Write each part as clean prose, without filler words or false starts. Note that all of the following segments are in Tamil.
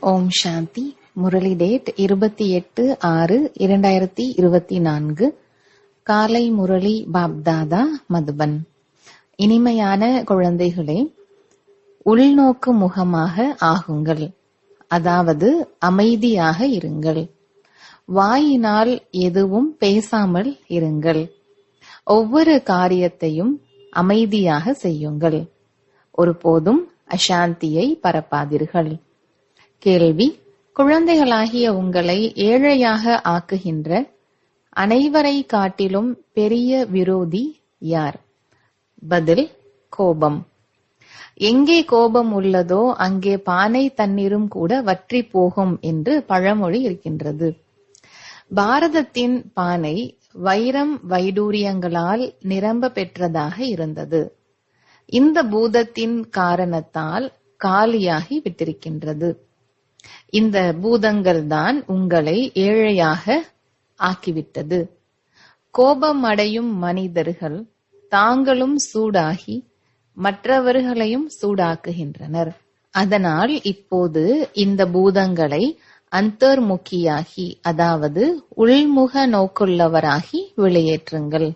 ஓம் சாந்தி. முரளி டேட் 28/6/2024. காலை முரளி பாப்தாதா மதுபன். இனிமையான குழந்தைகளே, உள்நோக்கு முகமாக ஆகுங்கள், அதாவது அமைதியாக இருங்கள். வாயினால் எதுவும் பேசாமல் இருங்கள். ஒவ்வொரு காரியத்தையும் அமைதியாக செய்யுங்கள். ஒருபோதும் அசாந்தியை பரப்பாதீர்கள். கேள்வி: குழந்தைகளாகிய உங்களை ஏழையாக ஆக்குகின்ற அனைவரை காட்டிலும் பெரிய விரோதி யார்? பதில்: கோபம். எங்கே கோபம் உள்ளதோ அங்கே பானை தண்ணீரும் கூட வற்றி போகும் என்று பழமொழி இருக்கின்றது. பாரதத்தின் பானை வைரம் வைடூரியங்களால் நிரம்ப பெற்றதாக இருந்தது. இந்த பூதத்தின் காரணத்தால் காலியாகி விட்டிருக்கின்றது. இந்த பூதங்கள் தான் உங்களை ஏழையாக ஆக்கிவிட்டது. கோபம் அடையும் மனிதர்கள் தாங்களும் சூடாகி மற்றவர்களையும் சூடாக்குகின்றனர். அதனால் இப்போது இந்த பூதங்களை அந்தர்முகியாகி, அதாவது உள்முக நோக்குள்ளவராகி வெளியேற்றுங்கள்.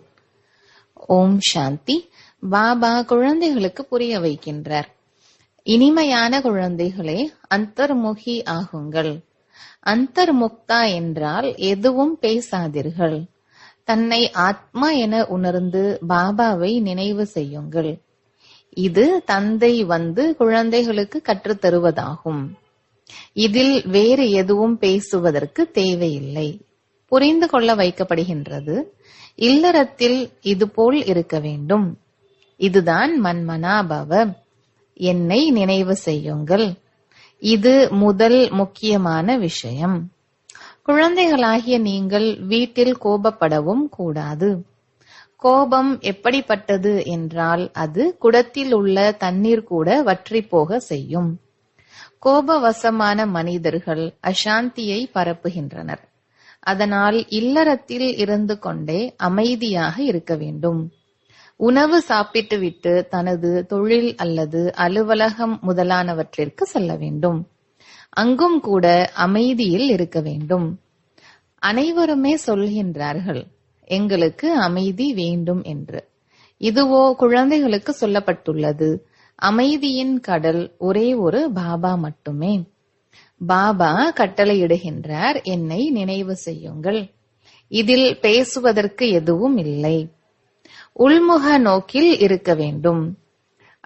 ஓம் சாந்தி. பாபா குழந்தைகளுக்கு புரிய வைக்கின்றார். இனிமையான குழந்தைகளே, அந்தர்முகி ஆகுங்கள். அந்தர்முக்தா என்றால் எதுவும் பேசாதீர்கள். தன்னை ஆத்மா என உணர்ந்து பாபாவை நினைவு செய்யுங்கள். இது தந்தை வந்து குழந்தைகளுக்கு கற்றுத் தருவதாகும். இதில் வேறு எதுவும் பேசுவதற்கு தேவையில்லை. புரிந்து கொள்ள வைக்கப்படுகின்றது. இல்லறத்தில் இதுபோல் இருக்க வேண்டும். இதுதான் மன்மனாபவ, என்னை நினைவு செய்யுங்கள். இது முதல் முக்கியமான விஷயம். குழந்தைகளாகிய நீங்கள் வீட்டில் கோபப்படவும் கூடாது. கோபம் எப்படிப்பட்டது என்றால் அது குடத்தில் உள்ள தண்ணீர் கூட வற்றி போக செய்யும். கோபவசமான மனிதர்கள் அசாந்தியை பரப்புகின்றனர். அதனால் இல்லறத்தில் இருந்து கொண்டே அமைதியாக இருக்க வேண்டும். உணவு சாப்பிட்டுவிட்டு தனது தொழில் அல்லது அலுவலகம் முதலானவற்றிற்கு செல்ல வேண்டும். அங்கும் கூட அமைதியில் இருக்க வேண்டும். அனைவருமே சொல்கின்றார்கள், எங்களுக்கு அமைதி வேண்டும் என்று. இதுவோ குழந்தைகளுக்கு சொல்லப்பட்டுள்ளது. அமைதியின் கடல் ஒரே ஒரு பாபா மட்டுமே. பாபா கட்டளையிடுகின்றார், என்னை நினைவு செய்யுங்கள். இதில் பேசுவதற்கு எதுவும் இல்லை. உள்முக நோக்கில் இருக்க வேண்டும்.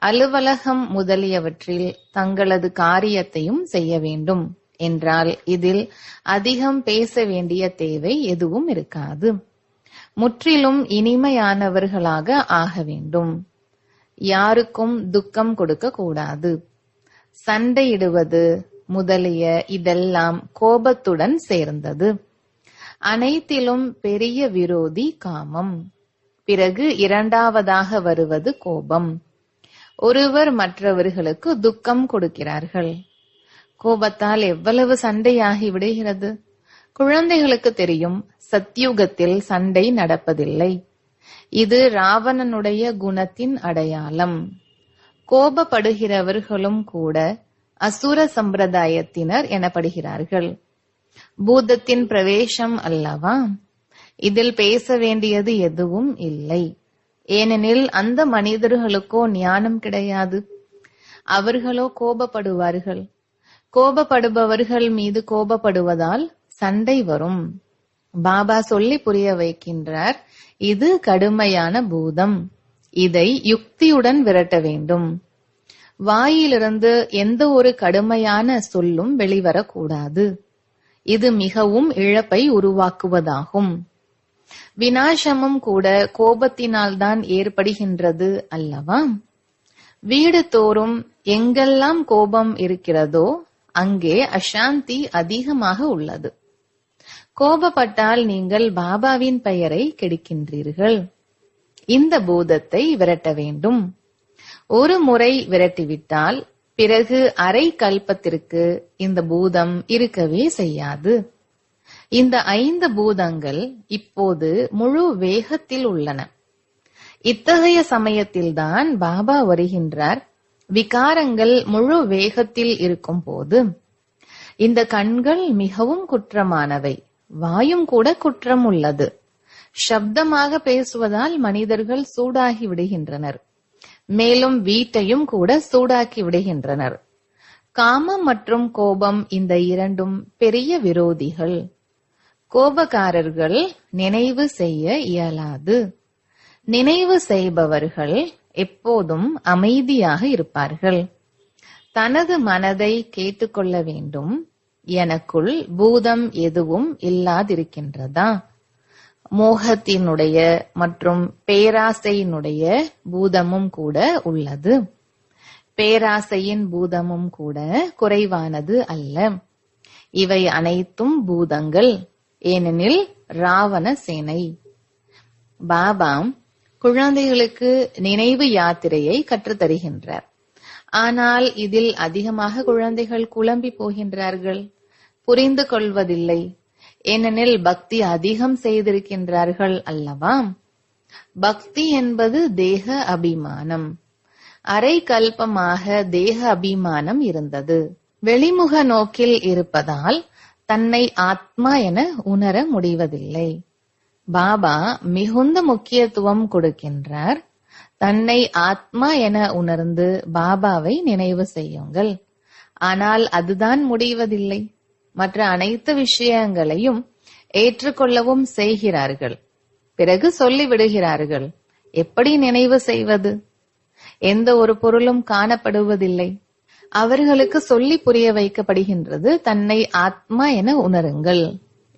அலுவலகம் முதலியவற்றில் தங்களது காரியத்தையும் செய்ய வேண்டும் என்றால் இதில் அதிகம் பேச வேண்டிய தேவை எதுவும் இருக்காது. முற்றிலும் இனிமையானவர்களாக ஆக வேண்டும். யாருக்கும் துக்கம் கொடுக்க கூடாது. சண்டையிடுவது முதலிய இதெல்லாம் கோபத்துடன் சேர்ந்தது. அனைத்திலும் பெரிய விரோதி காமம். பிறகு இரண்டாவதாக வருவது கோபம். ஒருவர் மற்றவர்களுக்கு துக்கம் கொடுக்கிறார்கள். கோபத்தால் எவ்வளவு சண்டையாகி விடுகிறது. குழந்தைகளுக்கு தெரியும், சத்யுகத்தில் சண்டை நடப்பதில்லை. இது ராவணனுடைய குணத்தின் அடையாளம். கோபப்படுகிறவர்களும் கூட அசுர சம்பிரதாயத்தினர் எனப்படுகிறார்கள். பூதத்தின் பிரவேசம் அல்லவா? இதில் பேச வேண்டியது எதுவும் இல்லை. ஏனெனில் அந்த மனிதர்களுக்கோ ஞானம் கிடையாது. அவர்களோ கோபப்படுவார்கள். கோபப்படுபவர்கள் மீது கோபப்படுவதால் சண்டை வரும். பாபா சொல்லி புரிய வைக்கின்றார், இது கடுமையான பூதம். இதை யுக்தியுடன் விரட்ட வேண்டும். வாயிலிருந்து எந்த ஒரு கடுமையான சொல்லும் வெளிவரக்கூடாது. இது மிகவும் இழப்பை உருவாக்குவதாகும். விநாசமும் கூட கோபத்தினால்தான் ஏற்படுகின்றது அல்லவா? வீடு தோறும் எங்கெல்லாம் கோபம் இருக்கிறதோ அங்கே அசாந்தி அதிகமாக உள்ளது. கோபப்பட்டால் நீங்கள் பாபாவின் பெயரை கெடுக்கின்றீர்கள். இந்த பூதத்தை விரட்ட வேண்டும். ஒரு முறை விரட்டிவிட்டால் பிறகு அரை கல்பத்திற்கு இந்த பூதம் இருக்கவே செய்யாது. இந்த 5 பூதங்கள் இப்போது முழு வேகத்தில் உள்ளன. இத்தகைய சமயத்தில்தான் பாபா வருகின்றார். விகாரங்கள் முழு வேகத்தில் இருக்கும் போது இந்த கண்கள் மிகவும் குற்றமானவை, வாயும் கூட குற்றம் உள்ளது. சப்தமாக பேசுவதால் மனிதர்கள் சூடாகி விடுகின்றனர். மேலும் வீட்டையும் கூட சூடாக்கி விடுகின்றனர். காமம் மற்றும் கோபம், இந்த இரண்டும் பெரிய விரோதிகள். கோபக்காரர்கள் நினைவு செய்ய இயலாது. நினைவு செய்பவர்கள் எப்போதும் அமைதியாக இருப்பார்கள். தனது மனதை கேட்டுக்கொள்ள வேண்டும். எனக்குள் பூதம் எதுவும் இல்லாதிருக்கின்றதா? மோகத்தினுடைய மற்றும் பேராசையினுடைய பூதமும் கூட உள்ளது. பேராசையின் பூதமும் கூட குறைவானது அல்ல. இவை அனைத்தும் பூதங்கள். ஏனெனில் ராவண சேனை. பாபா குழந்தைகளுக்கு நினைவு யாத்திரையை கற்றுத்தருகின்றார். ஆனால் இதில் அதிகமாக குழந்தைகள் குழம்பி போகின்றார்கள், புரிந்து கொள்வதில்லை. ஏனெனில் பக்தி அதிகம் செய்திருக்கின்றார்கள் அல்லவா? பக்தி என்பது தேக அபிமானம். அரை கல்பமாக தேக அபிமானம் இருந்தது. வெளிமுக நோக்கில் இருப்பதால் தன்னை ஆத்மா என உணர முடிவதில்லை. பாபா மிகுந்த முக்கியத்துவம் கொடுக்கின்றார். தன்னை ஆத்மா என உணர்ந்து பாபாவை நினைவு செய்யுங்கள். ஆனால் அதுதான் முடிவதில்லை. மற்ற அனைத்து விஷயங்களையும் ஏற்றுக்கொள்ளவும் செய்கிறார்கள். பிறகு சொல்லிவிடுகிறார்கள், எப்படி நினைவு செய்வது? எந்த ஒரு பொருளும் காணப்படுவதில்லை. அவர்களுக்கு சொல்லி புரிய வைக்கப்படுகின்றது, தன்னை ஆத்மா என உணருங்கள்.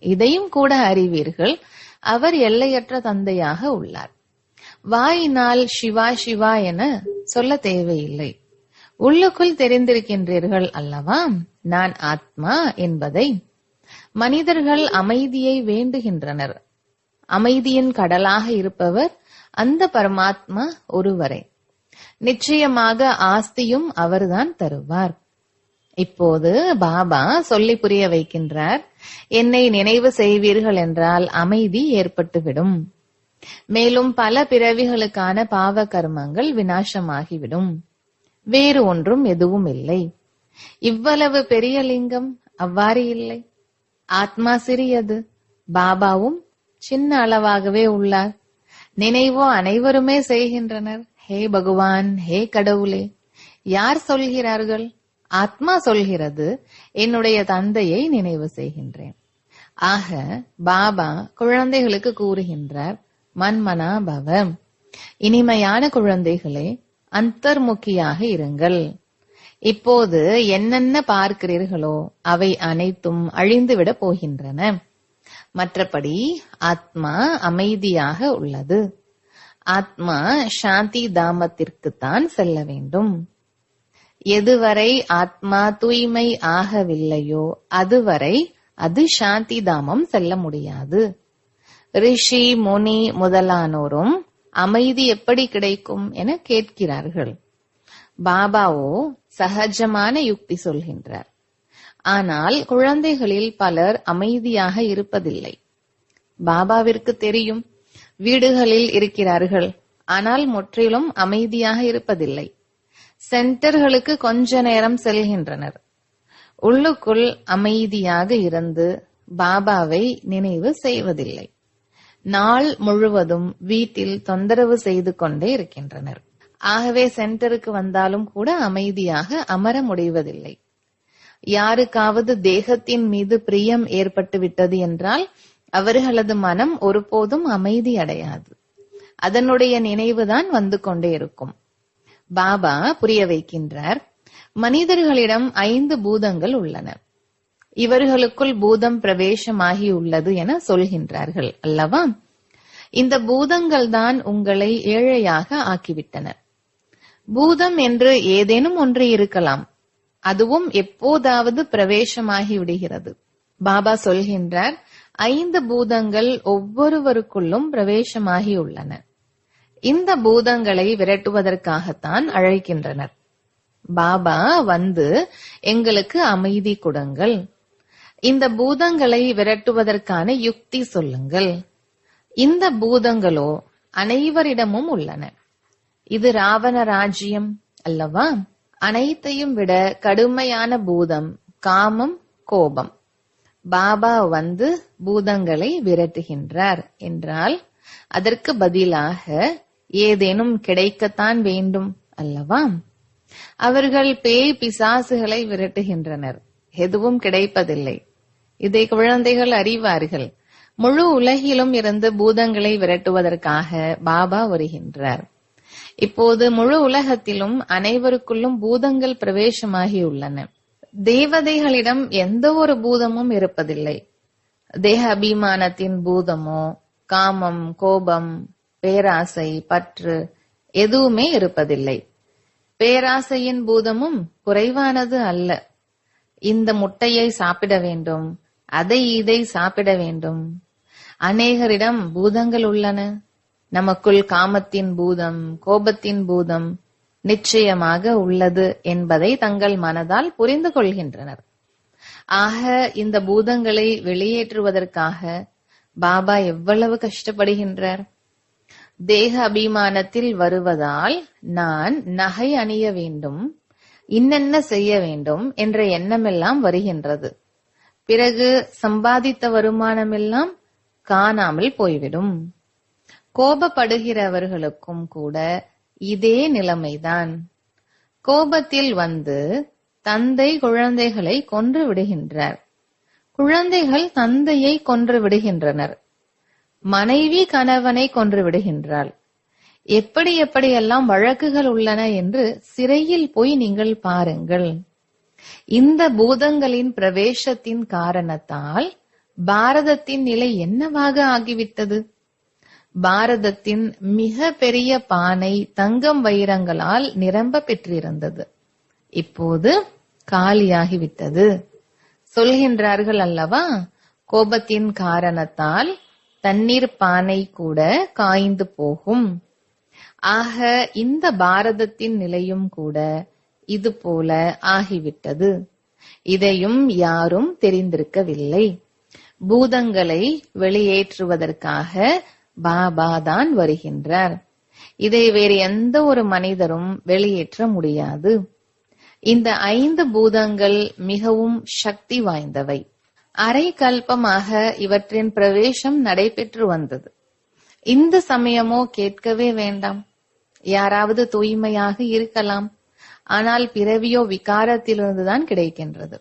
இதையும் கூட அறிவீர்கள், அவர் எல்லையற்ற தந்தையாக உள்ளார். வாயினால் சிவா சிவா என சொல்ல தேவையில்லை. உள்ளுக்குள் தெரிந்திருக்கின்றீர்கள் அல்லவா நான் ஆத்மா என்பதை. மனிதர்கள் அமைதியை வேண்டுகின்றனர். அமைதியின் கடலாக இருப்பவர் அந்த பரமாத்மா ஒருவரே. நிச்சயமாக ஆஸ்தியும் அவர்தான் தருவார். இப்போது பாபா சொல்லி புரிய வைக்கின்றார், என்னை நினைவு செய்வீர்கள் என்றால் அமைதி ஏற்பட்டுவிடும். மேலும் பல பிறவிகளுக்கான பாவ கர்மங்கள் விநாசமாகிவிடும். வேறு ஒன்றும் எதுவும் இல்லை. இவ்வளவு பெரிய லிங்கம் அவ்வாறு இல்லை. ஆத்மா சிறியது, பாபாவும் சின்ன அளவாகவே உள்ளார். நினைவோ அனைவருமே செய்கின்றனர். ஹே பகவான், ஹே கடவுளே. யார் சொல்கிறார்கள்? ஆத்மா சொல்கிறது, என்னுடைய தந்தையை நினைவு செய்கின்றேன். ஆக பாபா குழந்தைகளுக்கு கூறுகின்றார், மன்மனா பவ. இனிமையான குழந்தைகளே, அந்தர்முகியாக இருங்கள். இப்போது என்னென்ன பார்க்கிறீர்களோ அவை அனைத்தும் அழிந்துவிட போகின்றன. மற்றபடி ஆத்மா அமைதியாக உள்ளது. ஆத்மா சாந்தி தாமத்திற்குத்தான் செல்ல வேண்டும். எதுவரை ஆத்மா தூய்மை ஆகவில்லையோ அதுவரை அது சாந்தி தாமம் செல்ல முடியாது. ரிஷி, முனி முதலானோரும் அமைதி எப்படி கிடைக்கும் என கேட்கிறார்கள். பாபாவோ சகஜமான யுக்தி சொல்கின்றார். ஆனால் குழந்தைகளில் பலர் அமைதியாக இருப்பதில்லை. பாபாவிற்கு தெரியும், வீடுகளில் இருக்கிறார்கள், ஆனால் முற்றிலும் அமைதியாக இருப்பதில்லை. சென்டர்களுக்கு கொஞ்ச நேரம் செல்கின்றனர். உள்ளுக்குள் அமைதியாக இருந்து பாபாவை நினைவு செய்வதில்லை. நாள் முழுவதும் வீட்டில் தொந்தரவு செய்து கொண்டே இருக்கின்றனர். ஆகவே சென்டருக்கு வந்தாலும் கூட அமைதியாக அமர முடிவதில்லை. யாருக்காவது தேகத்தின் மீது பிரியம் ஏற்பட்டு விட்டது என்றால் அவர்களது மனம் ஒருபோதும் அமைதி அடையாது. அதனுடைய நினைவுதான் வந்து கொண்டே இருக்கும். பாபா புரிய வைக்கின்றார், மனிதர்களிடம் 5 பூதங்கள் உள்ளன. இவர்களுக்குள் பூதம் பிரவேசமாகி உள்ளது என சொல்கின்றார்கள் அல்லவா? இந்த பூதங்கள் தான் உங்களை ஏழையாக ஆக்கிவிட்டன. பூதம் என்று ஏதேனும் ஒன்று இருக்கலாம், அதுவும் எப்போதாவது பிரவேசமாகி விடுகிறது. பாபா சொல்கின்றார், 5 பூதங்கள் ஒவ்வொருவருக்குள்ளும் பிரவேசமாகி உள்ளன. இந்த பூதங்களை விரட்டுவதற்காகத்தான் அழைக்கின்றனர். பாபா வந்து எங்களுக்கு அமைதி கொடுங்கள், இந்த பூதங்களை விரட்டுவதற்கான யுக்தி சொல்லுங்கள். இந்த பூதங்களோ அனைவரிடமும் உள்ளன. இது ராவண ராஜ்யம் அல்லவா? அனைத்தையும் விட கடுமையான பூதம் காமம், கோபம். பாபா வந்து பூதங்களை விரட்டுகின்றார் என்றால் அதற்கு பதிலாக ஏதேனும் கிடைக்கத்தான் வேண்டும் அல்லவா? அவர்கள் பேய் பிசாசுகளை விரட்டுகின்றனர், எதுவும் கிடைப்பதில்லை. இதை குழந்தைகள் அறிவார்கள். முழு உலகிலும் இருந்து பூதங்களை விரட்டுவதற்காக பாபா வருகின்றார். இப்போது முழு உலகத்திலும் அனைவருக்குள்ளும் பூதங்கள் பிரவேசமாகியுள்ளன. தேவதைகளிடம் எந்த ஒரு பூதமும் இருப்பதில்லை. தேக அபிமானத்தின் பூதமோ, காமம், கோபம், பேராசை, பற்று எதுவுமே இருப்பதில்லை. பேராசையின் பூதமும் குறைவானது அல்ல. இந்த முட்டையை சாப்பிட வேண்டும், அதை இதை சாப்பிட வேண்டும். அநேகரிடம் பூதங்கள் உள்ளன. நமக்குள் காமத்தின் பூதம், கோபத்தின் பூதம் நிச்சயமாக உள்ளது என்பதை தங்கள் மனதால் புரிந்து கொள்கின்றனர். ஆக இந்த பூதங்களை வெளியேற்றுவதற்காக பாபா எவ்வளவு கஷ்டப்படுகின்றார். தேக அபிமானத்தில் வருவதால் நான் நகை அணிய வேண்டும், இன்னென்ன செய்ய வேண்டும் என்ற எண்ணமெல்லாம் வருகின்றது. பிறகு சம்பாதித்த வருமானமெல்லாம் காணாமல் போய்விடும். கோபப்படுகிறவர்களுக்கும் கூட இதே நிலைமைதான். கோபத்தில் வந்து தந்தை குழந்தைகளை கொன்று விடுகின்றார். குழந்தைகள் தந்தையை கொன்று விடுகின்றனர். மனைவி கணவனை கொன்று விடுகின்றாள். எப்படி எப்படியெல்லாம் வழக்குகள் உள்ளன என்று சிறையில் போய் நீங்கள் பாருங்கள். இந்த பூதங்களின் பிரவேசத்தின் காரணத்தால் பாரதத்தின் நிலை என்னவாக ஆகிவிட்டது? பாரதத்தின் மிக பெரிய பானை தங்கம் வைரங்களால் நிரம்ப பெற்றிருந்தது. இப்போது காலியாகிவிட்டது. சொல்கின்றார்கள் அல்லவா, கோபத்தின் காரணத்தால் தண்ணீர் பானை கூட காய்ந்து போகும். ஆக இந்த பாரதத்தின் நிலையும் கூட இது போல ஆகிவிட்டது. இதையும் யாரும் தெரிந்திருக்கவில்லை. பூதங்களை வெளியேற்றுவதற்காக பாபா தான் வருகின்றார். இதை வேறு எந்த ஒரு மனிதரும் வெளியேற்ற முடியாது. இந்த 5 பூதங்கள் மிகவும் சக்தி வாய்ந்தவை. அரை கல்பமாக இவற்றின் பிரவேசம் நடைபெற்று வந்தது. இந்த சமயமோ கேட்கவே வேண்டாம். யாராவது தூய்மையாக இருக்கலாம், ஆனால் பிறவியோ விகாரத்திலிருந்துதான் கிடைக்கின்றது.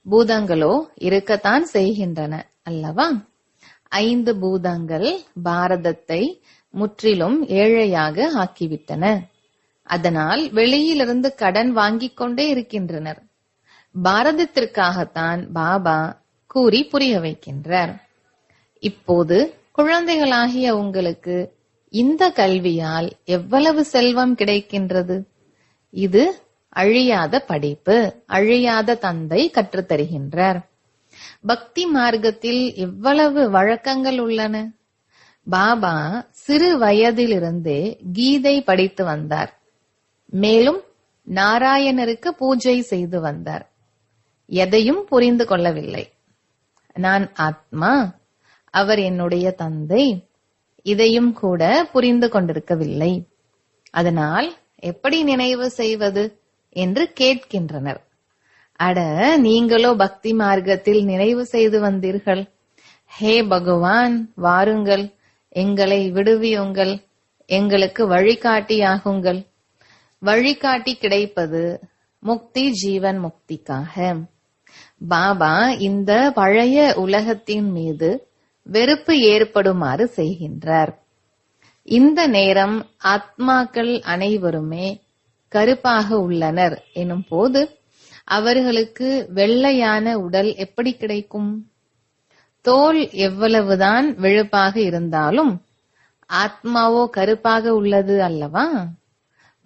பூதங்களோ இருக்கத்தான் செய்கின்றன அல்லவா? 5 பூதங்கள் பாரதத்தை முற்றிலும் ஏழையாக ஆக்கிவிட்டன. அதனால் வெளியிலிருந்து கடன் வாங்கிக் கொண்டே இருக்கின்றனர். பாரதத்திற்காகத்தான் பாபா கூறி புரிய வைக்கின்றார். இப்போது குழந்தைகளாகிய உங்களுக்கு இந்த கல்வியால் எவ்வளவு செல்வம் கிடைக்கின்றது? இது அழியாத படிப்பு, அழியாத தந்தை கற்றுத்தருகின்றார். பக்தி மார்க்கத்தில் எவ்வளவு வழக்கங்கள் உள்ளன. பாபா சிறு வயதிலிருந்தே கீதை படித்து வந்தார். மேலும் நாராயணருக்கு பூஜை செய்து வந்தார். எதையும் புரிந்து கொள்ளவில்லை. நான் ஆத்மா, அவர் என்னுடைய தந்தை, இதையும் கூட புரிந்து கொண்டிருக்கவில்லை. அதனால் எப்படி நினைவு செய்வது என்று கேட்கின்றனர். அட, நீங்களோ பக்தி மார்க்கத்தில் நினைவு செய்து வந்தீர்கள். ஹே பகவான், வாருங்கள், எங்களை விடுவியுங்கள், எங்களுக்கு வழிகாட்டியாகுங்கள். வழிகாட்டி கிடைப்பது முக்தி, ஜீவன் முக்திக்காக. பாபா இந்த பழைய உலகத்தின் மீது வெறுப்பு ஏற்படுமாறு செய்கின்றார். இந்த நேரம் ஆத்மாக்கள் அனைவருமே கருப்பாக உள்ளனர் எனும் போது அவர்களுக்கு வெள்ளையான உடல் எப்படி கிடைக்கும்? தோல் எவ்வளவுதான் வெளுப்பாக இருந்தாலும் ஆத்மாவோ கருப்பாக உள்ளது அல்லவா?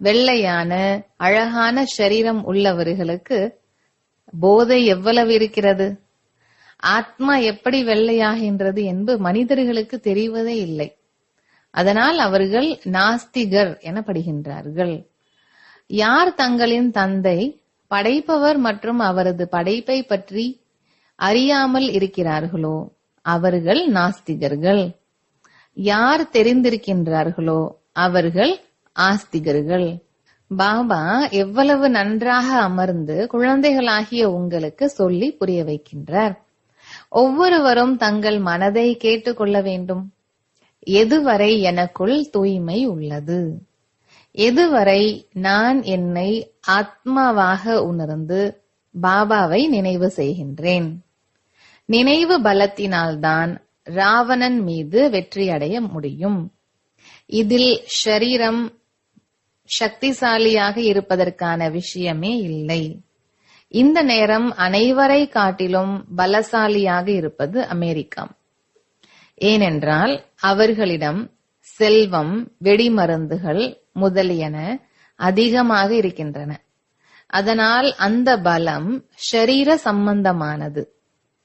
வெள்ளையான அழகான சரீரம் உள்ளவர்களுக்கு போதை எவ்வளவு இருக்கிறது? ஆத்மா எப்படி வெள்ளையாகின்றது என்று மனிதர்களுக்கு தெரிவதே இல்லை. அதனால் அவர்கள் நாஸ்திகர் எனப்படுகின்றார்கள். யார் தங்களின் தந்தை படைப்பவர் மற்றும் அவரது படைப்பை பற்றி அறியாமல் இருக்கிறார்களோ அவர்கள் நாஸ்திகர்கள். யார் தெரிந்திருக்கின்றார்களோ அவர்கள் ஆஸ்திகர்கள். பாபா எவ்வளவு நன்றாக அமர்ந்து குழந்தைகளாகிய உங்களுக்கு சொல்லி புரிய வைக்கின்றார். ஒவ்வொருவரும் தங்கள் மனதை கேட்டுக்கொள்ள வேண்டும். எதுவரை எனக்குள் தூய்மை உள்ளது, எதுவரை நான் என்னை ஆத்மாவாக உணர்ந்து பாபாவை நினைவு செய்கின்றேன். நினைவு பலத்தினால்தான் ராவணன் மீது வெற்றி அடைய முடியும். இதில் ஷரீரம் சக்திசாலியாக இருப்பதற்கான விஷயமே இல்லை. இந்த நேரம் அனைவரை காட்டிலும் பலசாலியாக இருப்பது அமெரிக்கா. ஏனென்றால் அவர்களிடம் செல்வம், வெடிமருந்துகள் முதலியன அதிகமாக இருக்கின்றன. அதனால் அந்த பலம் ஷரீர சம்பந்தமானது,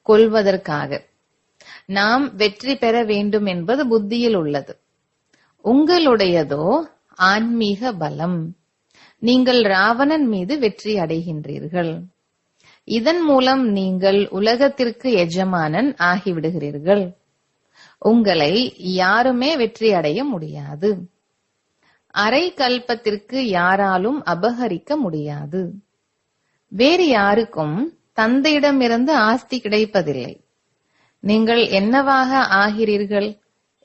கொல்வதற்காக. நாம் வெற்றி பெற வேண்டும் என்பது புத்தியில் உள்ளது. உங்களுடையதோ ஆன்மீக பலம். நீங்கள் ராவணன் மீது வெற்றி அடைகின்றீர்கள். இதன் மூலம் நீங்கள் உலகத்திற்கு எஜமானன் ஆகிவிடுகிறீர்கள். உங்களை யாருமே வெற்றி அடைய முடியாது. அரை கல்பத்திற்கு யாராலும் அபகரிக்க முடியாது. வேறு யாருக்கும் தந்தையிடமிருந்து ஆஸ்தி கிடைப்பதில்லை. நீங்கள் என்னவாக ஆகிறீர்கள்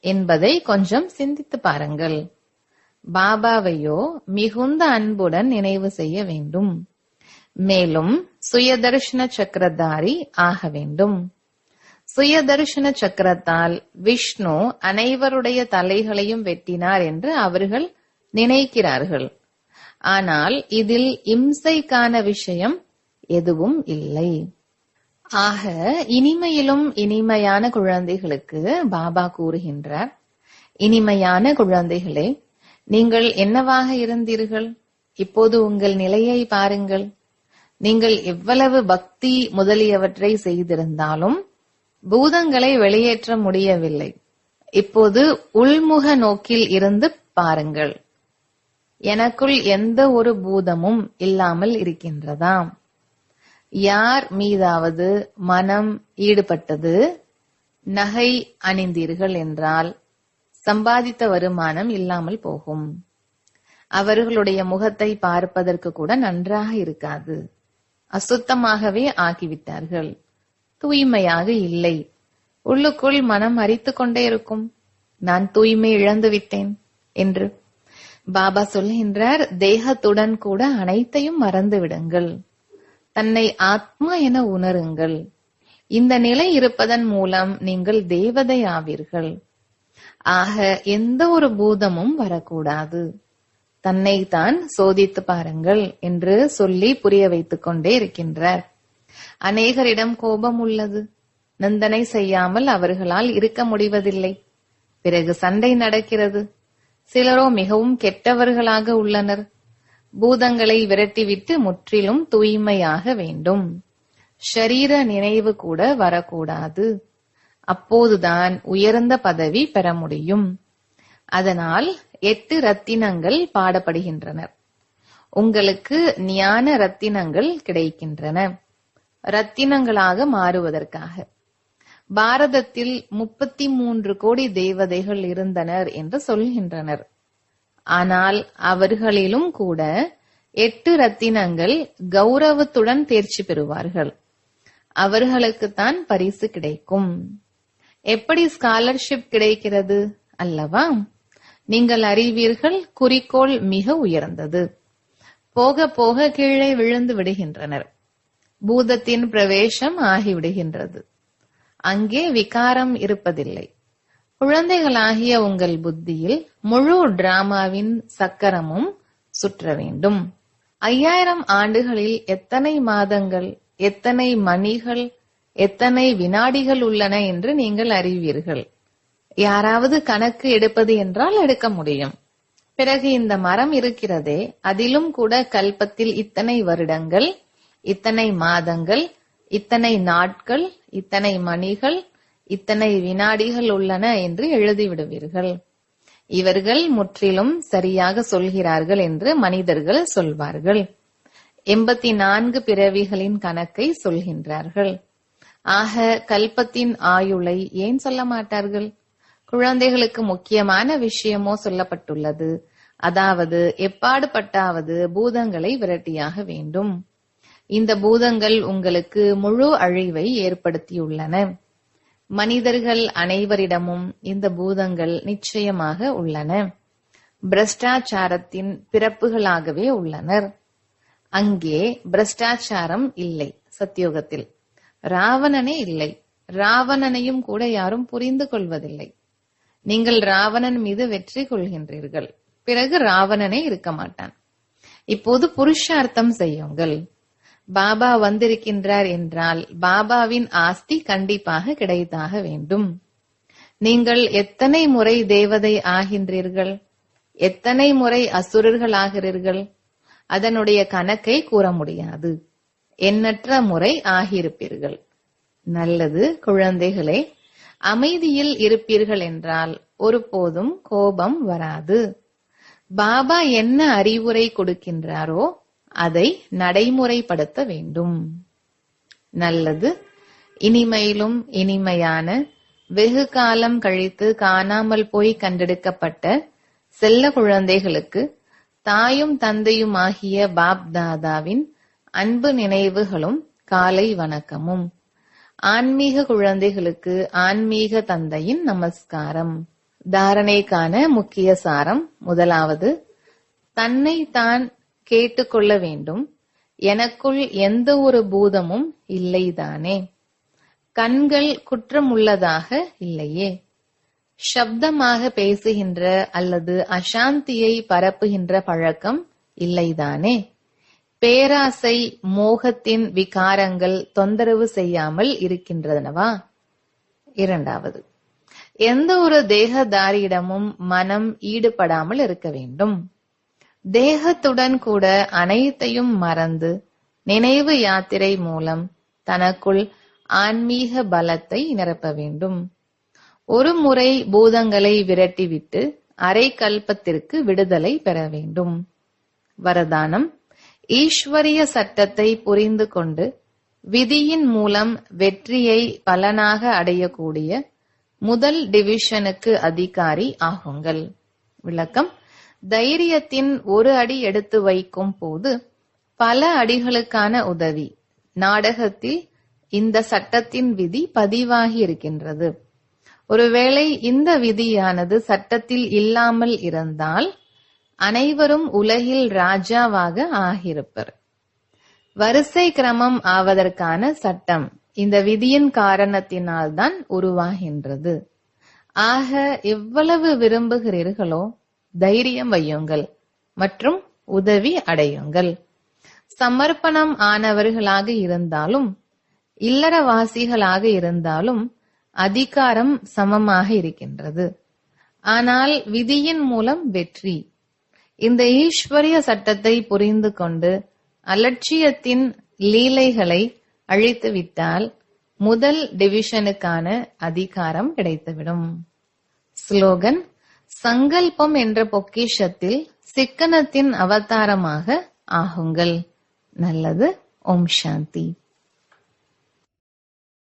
என்பதை கொஞ்சம் சிந்தித்து பாருங்கள். பாபாவையோ மிகுந்த அன்புடன் நினைவு செய்ய வேண்டும். மேலும் சுயதர்ஷன சக்கரதாரி ஆக வேண்டும். சுயதர்ஷன சக்கரத்தால் விஷ்ணு அனைவருடைய தலைகளையும் வெட்டினார் என்று அவர்கள் நினைக்கிறார்கள். ஆனால் இதில் இம்சைக்கான விஷயம் எதுவும் இல்லை. ஆக இனிமையிலும் இனிமையான குழந்தைகளுக்கு பாபா கூறுகின்றார், இனிமையான குழந்தைகளே, நீங்கள் என்னவாக இருந்தீர்கள்? இப்போது உங்கள் நிலையை பாருங்கள். நீங்கள் எவ்வளவு பக்தி முதலியவற்றை செய்திருந்தாலும் பூதங்களை வெளியேற்ற முடியவில்லை. இப்போது உள்முக நோக்கில் இருந்து பாருங்கள். எனக்குள் எந்த ஒரு பூதமும் இல்லாமல் இருக்கின்றதா? யார் மீதாவது மனம் ஈடுபட்டது? நகை அணிந்தீர்கள் என்றால் சம்பாதித்த வருமானம் இல்லாமல் போகும். அவர்களுடைய முகத்தை பார்ப்பதற்கு கூட நன்றாக இருக்காது. அசுத்தமாகவே ஆகிவிட்டார்கள். தூய்மையாக இல்லை. உள்ளுக்குள் மனம் அரித்துக் கொண்டே இருக்கும், நான் தூய்மை இழந்து விட்டேன் என்று. பாபா சொல்கின்றார், தேகத்துடன் கூட அனைத்தையும் மறந்து விடுங்கள். தன்னை ஆத்மா என உணருங்கள். இந்த நிலை இருப்பதன் மூலம் நீங்கள் தேவதை ஆவீர்கள். ஆக எந்த ஒரு பூதமும் வரக்கூடாது. தன்னைத்தான் சோதித்து பாருங்கள் என்று சொல்லி புரிய வைத்துக் கொண்டே இருக்கின்றார். அநேகரிடம் கோபம் உள்ளது. நிந்தனை செய்யாமல் அவர்களால் இருக்க முடிவதில்லை. பிறகு சண்டை நடக்கிறது. சிலரோ மிகவும் கெட்டவர்களாக உள்ளனர். பூதங்களை விரட்டிவிட்டு முற்றிலும் தூய்மையாக வேண்டும். ஷரீர நினைவு கூட வரக்கூடாது. அப்போதுதான் உயர்ந்த பதவி பெற முடியும். அதனால் 8 ரத்தினங்கள் பாடப்படுகின்றனர். உங்களுக்கு ஞான ரத்தினங்கள் கிடைக்கின்றன, ரத்தினங்களாக மாறுவதற்காக. பாரதத்தில் 33 கோடி தேவதைகள் இருந்தனர் என்று சொல்கின்றனர். ஆனால் அவர்களிலும் கூட 8 ரத்தினங்கள் கௌரவத்துடன் தேர்ச்சி பெறுவார்கள். அவர்களுக்குத்தான் பரிசு கிடைக்கும். எப்படி ஸ்காலர்ஷிப் கிடைக்கிறது அல்லவா? நீங்கள் அறிவீர்கள், குறிக்கோள் மிக உயர்ந்தது. போக போக கீழே விழுந்து விடுகின்றனர். பூதத்தின் பிரவேசம் ஆகிவிடுகின்றது. அங்கே விகாரம் இருப்பதில்லை. குழந்தைகளாகிய உங்கள் புத்தியில் முழு டிராமாவின் சக்கரமும் சுற்ற வேண்டும். 5000 ஆண்டுகளில் எத்தனை மாதங்கள், எத்தனை மணிகள், எத்தனை வினாடிகள் உள்ளன என்று நீங்கள் அறிவீர்கள். யாராவது கணக்கு எடுப்பது என்றால் எடுக்க முடியும். பிறகு இந்த மரம் இருக்கிறதே, அதிலும் கூட கல்பத்தில் இத்தனை வருடங்கள், இத்தனை மாதங்கள், இத்தனை நாட்கள், இத்தனை மணிகள், இத்தனை வினாடிகள் உள்ளன என்று எழுதிவிடுவீர்கள். இவர்கள் முற்றிலும் சரியாக சொல்கிறார்கள் என்று மனிதர்கள் சொல்வார்கள். 84 பிறவிகளின் கணக்கை சொல்கின்றார்கள். ஆக கல்பத்தின் ஆயுளை ஏன் சொல்ல மாட்டார்கள்? குழந்தைகளுக்கு முக்கியமான விஷயமோ சொல்லப்பட்டுள்ளது. அதாவது எப்பாடுபட்டாவது பூதங்களை விரட்டியாக வேண்டும். இந்த பூதங்கள் உங்களுக்கு முழு அழிவை ஏற்படுத்தியுள்ளன. மனிதர்கள் அனைவரிடமும் இந்த பூதங்கள் நிச்சயமாக உள்ளன. பிரஷ்டாச்சாரத்தின் பிறப்புகளாகவே உள்ளனர். அங்கே பிரஷ்டாச்சாரம் இல்லை. சத்தியோகத்தில் ராவணனே இல்லை. ராவணனையும் கூட யாரும் புரிந்து கொள்வதில்லை. நீங்கள் ராவணன் மீது வெற்றி கொள்கின்றீர்கள், பிறகு ராவணனே இருக்க மாட்டான். இப்போது புருஷார்த்தம் செய்யுங்கள். பாபா வந்திருக்கின்றார் என்றால் பாபாவின் ஆஸ்தி கண்டிப்பாக கிடைத்தாக வேண்டும். நீங்கள் எத்தனை முறை தேவதை ஆகின்றீர்கள், எத்தனை முறை அசுரர்கள் ஆகிறீர்கள், அதனுடைய கணக்கை கூற முடியாது. எண்ணற்ற முறை ஆகியிருப்பீர்கள். நல்லது குழந்தைகளே, அமைதியில் இருப்பீர்கள் என்றால் ஒருபோதும் கோபம் வராது. பாபா என்ன அறிவுரை கொடுக்கின்றாரோ அதை நடைமுறைப்படுத்த வேண்டும். நல்லது. இனிமையிலும் இனிமையான, வெகு காலம் கழித்து காணாமல் போய் கண்டெடுக்கப்பட்ட செல்ல குழந்தைகளுக்கு தாயும் தந்தையும் ஆகிய பாப் தாதாவின் அன்பு நினைவுகளும் காலை வணக்கமும். ஆன்மீக குழந்தைகளுக்கு ஆன்மீக தந்தையின் நமஸ்காரம். தாரணைக்கான முக்கிய சாரம். முதலாவது, தன்னை தான் கேட்டுக்கொள்ள வேண்டும். எனக்குள் எந்த ஒரு பூதமும் இல்லைதானே. கண்கள் குற்றமுள்ளதாக இல்லையே. சப்தமாக பேசுகின்ற அல்லது அசாந்தியை பரப்புகின்ற பழக்கம் இல்லைதானே. பேராசை, மோகத்தின் விகாரங்கள் தொந்தரவு செய்யாமல் இருக்கின்றனவா? இரண்டாவது, எந்த ஒரு தேகதாரியிடமும் மனம் ஈடுபடாமல் இருக்க வேண்டும். தேகத்துடன் கூட அனைத்தையும் மறந்து நினைவு யாத்திரை மூலம் தனக்குள் ஆன்மீக பலத்தை நிரப்ப வேண்டும். ஒரு முறை பூதங்களை விரட்டிவிட்டு அரை கல்பத்திற்கு விடுதலை பெற வேண்டும். வரதானம், ஈஸ்வரிய சட்டத்தை புரிந்து கொண்டு விதியின் மூலம் வெற்றியை பலனாக அடையக்கூடிய முதல் டிவிஷனுக்கு அதிகாரி ஆகுங்கள். விளக்கம், தைரியத்தின் ஒரு அடி எடுத்து வைக்கும் போது பல அடிகளுக்கான உதவி. நாடகத்தில் இந்த சட்டத்தின் விதி பதிவாகி இருக்கின்றது. ஒருவேளை இந்த விதியானது சட்டத்தில் இல்லாமல் இருந்தால் அனைவரும் உலகில் ராஜாவாக ஆகியிருப்பர். வரிசை கிரமம் ஆவதற்கான சட்டம் இந்த விதியின் காரணத்தினால்தான் உருவாகின்றது. ஆக எவ்வளவு விரும்புகிறீர்களோ தைரியம் வையுங்கள் மற்றும் உதவி அடையுங்கள். சமர்ப்பணம் ஆனவர்களாக இருந்தாலும் இல்லறவாசிகளாக இருந்தாலும் அதிகாரம் சமமாக இருக்கின்றது. ஆனால் விதியின் மூலம் வெற்றி. இந்த ஈஸ்வரிய சட்டத்தை புரிந்து கொண்டு அலட்சியத்தின் லீலைகளை அழித்துவிட்டால் முதல் டிவிஷனுக்கான அதிகாரம் கிடைத்துவிடும். ஸ்லோகன், சங்கல்பம் என்ற பொக்கிஷத்தில் சிக்கனத்தின் அவதாரமாக ஆகுங்கள். நல்லது. ஓம் சாந்தி.